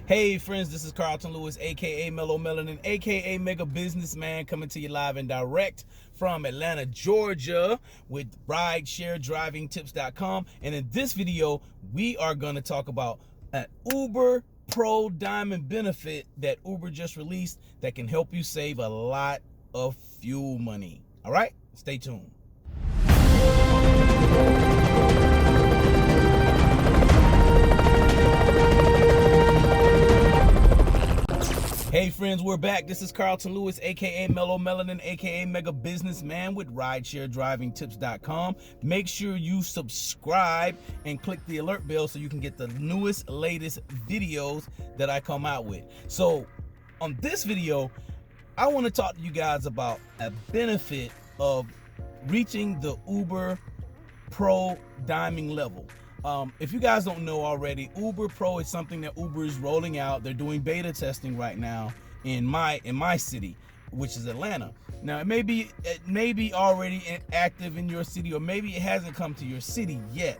Hey friends, this is Carlton Lewis, aka Mellow Melanin, aka Mega Businessman, coming to you live and direct from Atlanta, Georgia with RideshareDrivingTips.com. And in this video, we are going to talk about an Uber Pro Diamond benefit that Uber just released that can help you save a lot of fuel money. All right, stay tuned. Hey friends, we're back. This is Carlton Lewis, aka Mellow Melanin, aka Mega Businessman with RideshareDrivingTips.com. Make sure you subscribe and click the alert bell so you can get the newest, latest videos that I come out with. So on this video, I want to talk to you guys about a benefit of reaching the Uber Pro Diamond level. If you guys don't know already, Uber Pro is something that Uber is rolling out. They're doing beta testing right now in my city, which is Atlanta. Now it may be already active in your city, or maybe it hasn't come to your city yet.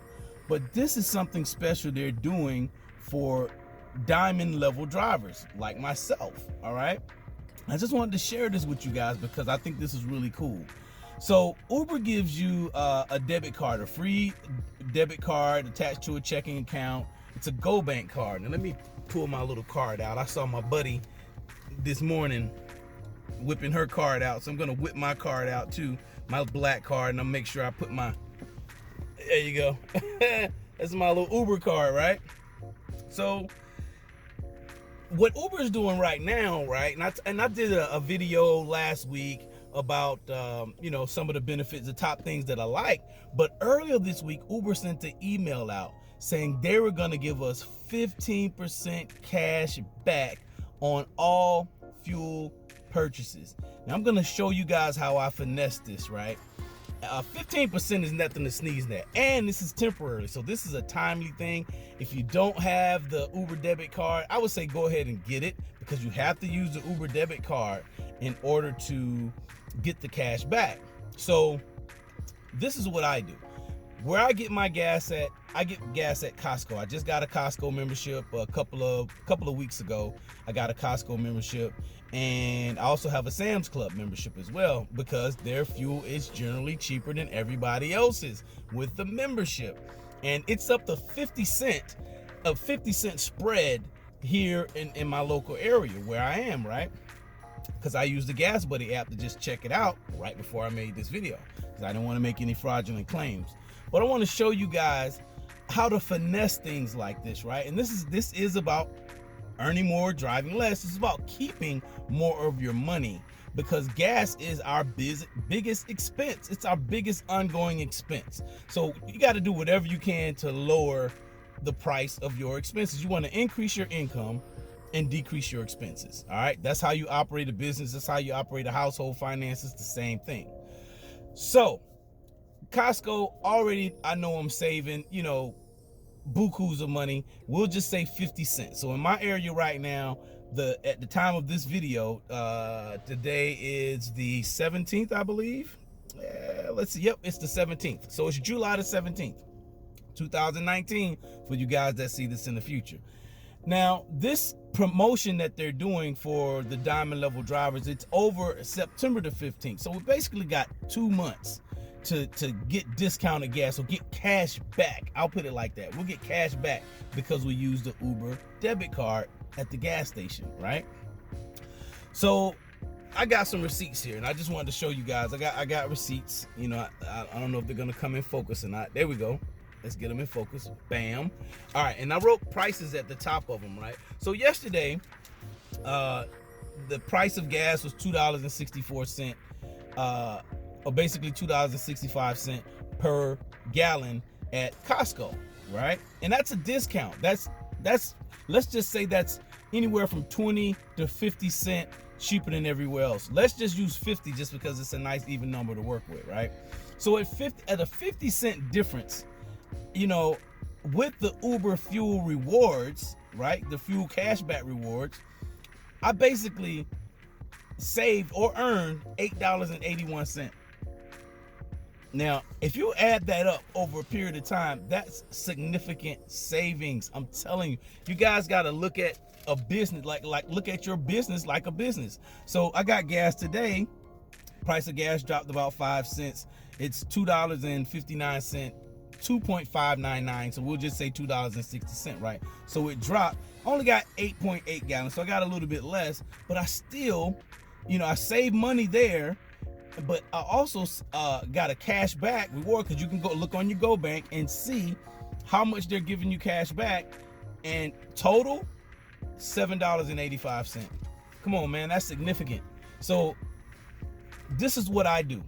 But this is something special they're doing for diamond level drivers like myself. All right, I just wanted to share this with you guys because I think this is really cool. So Uber gives you a debit card, a free debit card attached to a checking account. It's a GoBank card. Now let me pull my little card out. I saw my buddy this morning whipping her card out, so I'm gonna whip my card out too, my black card, and I'll make sure I put my, there you go. That's my little Uber card, right? So what Uber is doing right now, right? And I did a video last week about some of the benefits, the top things that I like. But earlier this week, Uber sent an email out saying they were going to give us 15% cash back on all fuel purchases. Now I'm going to show you guys how I finesse this, right? 15% is nothing to sneeze at, and this is temporary, so this is a timely thing. If you don't have the Uber debit card, I would say go ahead and get it, because you have to use the Uber debit card in order to get the cash back. So this is what I do. Where I get my gas at, I get gas at Costco. I just got a Costco membership a couple of weeks ago. I got a Costco membership, and I also have a Sam's Club membership as well, because their fuel is generally cheaper than everybody else's with the membership. And it's up to 50 cent, a 50 cent spread here in my local area where I am, right? Because I used the Gas Buddy app to just check it out right before I made this video, because I didn't want to make any fraudulent claims. But I want to show you guys how to finesse things like this, right? And this is about earning more, driving less. It's about keeping more of your money, because gas is our biggest expense. It's our biggest ongoing expense. So you got to do whatever you can to lower the price of your expenses. You want to increase your income and decrease your expenses. All right, that's how you operate a business. That's how you operate a household. Finances, the same thing. So Costco, already I know I'm saving, bukus of money. We'll just say 50 cents. So in my area right now, at the time of this video, today is the 17th, I believe. Let's see. Yep, it's the 17th. So it's July the 17th, 2019, for you guys that see this in the future. Now, this promotion that they're doing for the diamond level drivers, it's over September the 15th. So we basically got 2 months to get discounted gas, or get cash back. I'll put it like that. We'll get cash back because we use the Uber debit card at the gas station, right? So I got some receipts here, and I just wanted to show you guys. I got receipts. I don't know if they're gonna come in focus or not. There we go. Let's get them in focus. Bam. All right, and I wrote prices at the top of them, right? So yesterday, the price of gas was $2.64, or basically $2.65 per gallon at Costco, right? And that's a discount. That's let's just say that's anywhere from 20 to 50 cent cheaper than everywhere else. Let's just use 50 just because it's a nice even number to work with, right? So at a 50 cent difference, with the Uber fuel rewards, right? The fuel cashback rewards, I basically saved or earned $8.81. Now, if you add that up over a period of time, that's significant savings. I'm telling you, you guys got to look at a business like look at your business like a business. So I got gas today. Price of gas dropped about 5 cents. It's $2.59, 2.599. So we'll just say $2.60, right? So it dropped. Only got 8.8 gallons. So I got a little bit less, but I still, I saved money there. But I also got a cash back reward, because you can go look on your Go Bank and see how much they're giving you cash back. And total, $7.85. Come on, man, that's significant. So this is what I do.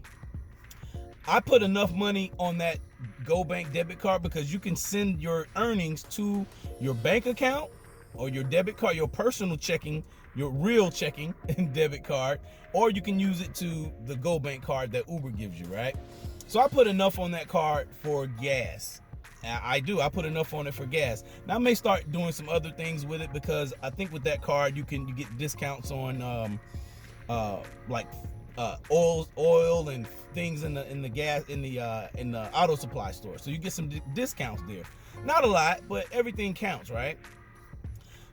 I put enough money on that Go Bank debit card, because you can send your earnings to your bank account or your debit card, your personal checking, your real checking and debit card, or you can use it to the Go Bank card that Uber gives you, right? So I put enough on that card for gas. I put enough on it for gas. Now I may start doing some other things with it, because I think with that card you get discounts on oil and things in the gas in the auto supply store. So you get some discounts there. Not a lot, but everything counts, right?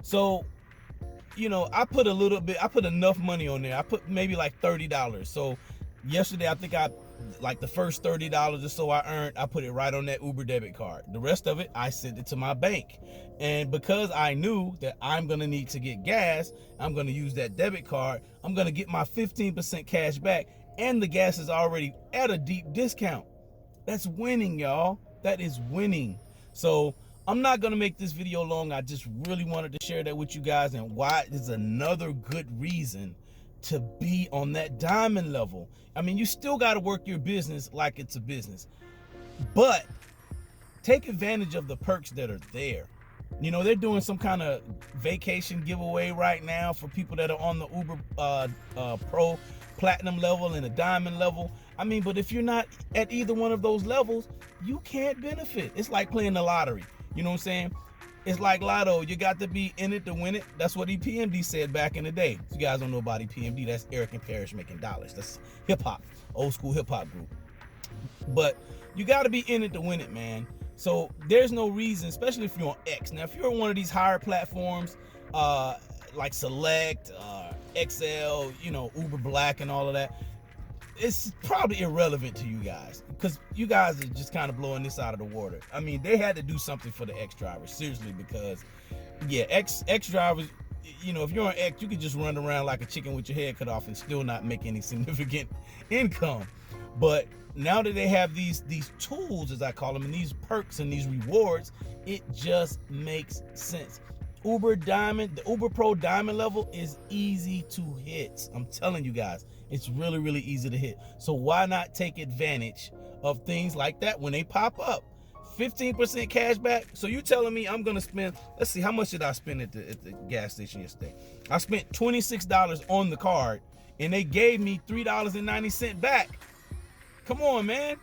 So I put enough money on there. I put maybe like $30. So yesterday, I think the first $30 or so I earned, I put it right on that Uber debit card. The rest of it, I sent it to my bank. And because I knew that I'm going to need to get gas, I'm going to use that debit card. I'm going to get my 15% cash back. And the gas is already at a deep discount. That's winning, y'all. That is winning. So I'm not going to make this video long. I just really wanted to share that with you guys, and why is another good reason to be on that diamond level. I mean, you still got to work your business like it's a business, but take advantage of the perks that are there. They're doing some kind of vacation giveaway right now for people that are on the Uber Pro Platinum level and the Diamond level. I mean, but if you're not at either one of those levels, you can't benefit. It's like playing the lottery. You know what I'm saying? It's like lotto. You got to be in it to win it. That's what EPMD said back in the day. If you guys don't know about EPMD, that's Eric and Parrish Making Dollars. That's hip hop, old school hip hop group. But you got to be in it to win it, man. So there's no reason, especially if you're on X. Now, if you're on one of these higher platforms, like Select, XL, Uber Black and all of that, it's probably irrelevant to you guys, because you guys are just kind of blowing this out of the water. I mean, they had to do something for the X drivers, seriously, because X drivers, if you're on X, you can just run around like a chicken with your head cut off and still not make any significant income. But now that they have these tools, as I call them, and these perks and these rewards, it just makes sense. Uber Diamond, the Uber Pro Diamond level is easy to hit. I'm telling you guys, it's really, really easy to hit. So why not take advantage of things like that when they pop up? 15% cash back. So you telling me I'm gonna spend, let's see, how much did I spend at the gas station yesterday? I spent $26 on the card, and they gave me $3.90 back. Come on, man.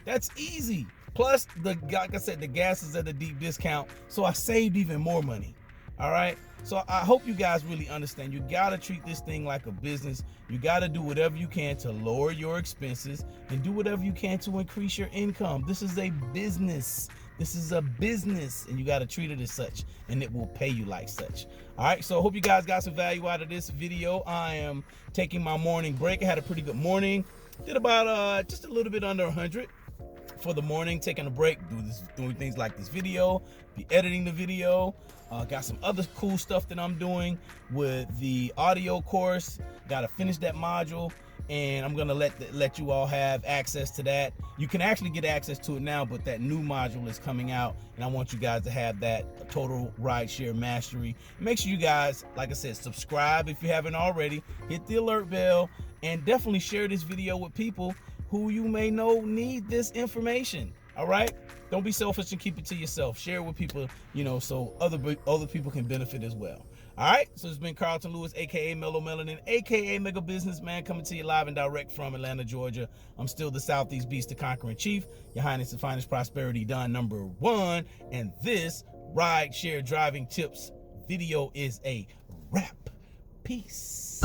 That's easy. Plus, like I said, the gas is at a deep discount, so I saved even more money. All right. So I hope you guys really understand. You got to treat this thing like a business. You got to do whatever you can to lower your expenses, and do whatever you can to increase your income. This is a business. This is a business, and you got to treat it as such, and it will pay you like such. All right. So I hope you guys got some value out of this video. I am taking my morning break. I had a pretty good morning. Did about just a little bit under 100 for the morning, taking a break, doing things like this video, be editing the video. Got some other cool stuff that I'm doing with the audio course. Got to finish that module, and I'm gonna let you all have access to that. You can actually get access to it now, but that new module is coming out, and I want you guys to have that total rideshare mastery. Make sure you guys, like I said, subscribe if you haven't already. Hit the alert bell, and definitely share this video with people who you may know need this information. All right? Don't be selfish and keep it to yourself. Share it with people, so other people can benefit as well. All right? So it's been Carlton Lewis, a.k.a. Mellow Melanin, a.k.a. Mega Businessman, coming to you live and direct from Atlanta, Georgia. I'm still the Southeast Beast, the Conquering Chief, your Highness and Finest Prosperity Don #1. And this Ride Share Driving Tips video is a wrap. Peace.